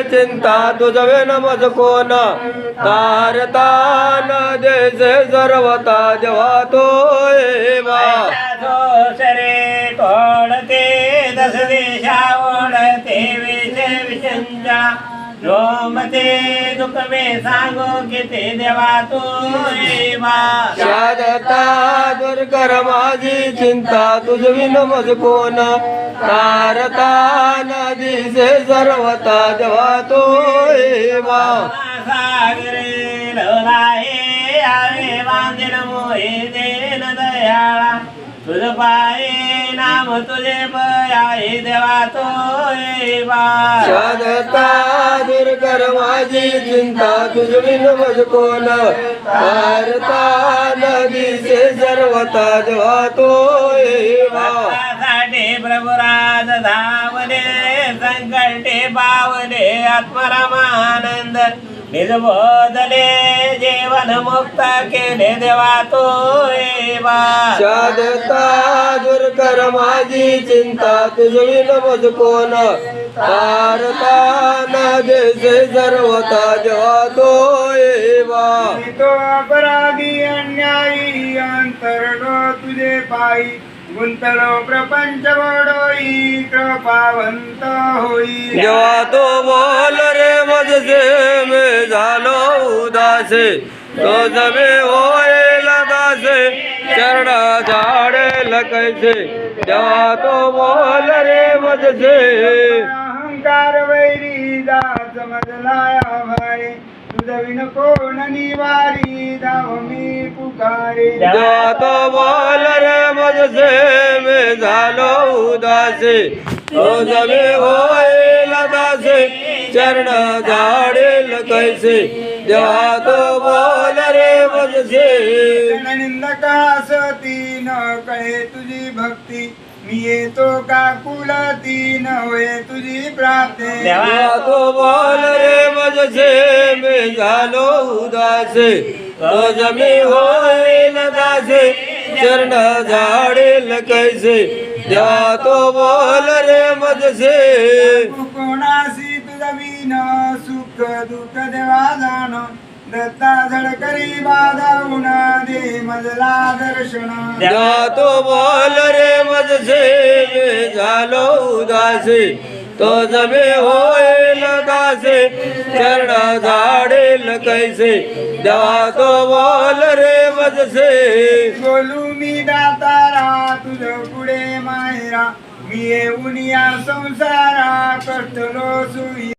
चिंता तुझवे नमज कोण तारता न देसे सर्वता जेव्हा तो येवा सरे तोडते दस दिशा ओढते विष विषंजा रोमते दुःख मे सांगो किती देवा तू येवा शादता दूर कर माझी चिंता तुझवी नमज कोण तारता न दिसे सर्वता जेव्हा तो येवा सागरे लहराहे आवे बांधेन मोहे देन दयाळा तुझ पाये नाम तुझे पयाये देवा तो येवा शादता दूर कर माझी चिंता तुझवी नमज कोण तारता न दिसे सर्वता जेव्हा तो येवा भक्तासाठी प्रभुराज धावले संकटे पावले आत्मरामानंद निज बोधले जीवन मुक्त केले देवा तो येवा शादता दूर कर माझी चिंता तुझवी नमज कोण तारता न देसे सर्वता जेव्हा तो येवा तो अपराधी अन्यायी अंतरलो तुझे पायी गुंतलो प्रपंच वडोई कृपावंत होई जेव्हा तो बोल रे मजसे में झालो उदासे तो जमे होईल दासे चरण झाडेल कैसे जेव्हा तो बोल रे मजसे अहंकार वैरी दास मजलाया भारी तुझविन कोण निवारी धाव मी पुकारे जेव्हा तो बोल रे मजसे में झालो उदासे तो जमे होईल दासे चरण झाडेल कैसे जेव्हा तो बोल रे मजसे निंदकास तीन कळे तुझी भक्ती मी येतो का कुलती न होय तुझी प्राप्ती जेव्हा तो बोल रे मजसे में झालो उदासे तो जमे होईल दासे चरण झाडेल कैसे जेव्हा तो बोल रे मजसे कोणासी तुझा विन सुख दुःख देवा जाण दत्ता झडकरी बाधावून दे मजला दर्शन जेव्हा तो बोल रे मजसे में झालो उदासे तो जमे होईल दासे चरण झाडेल कैसे जेव्हा तो बोल रे मजसे बोलू मी दातारा तुझ पुढे माहेरा मी येऊन या संसारा कष्टलो सुई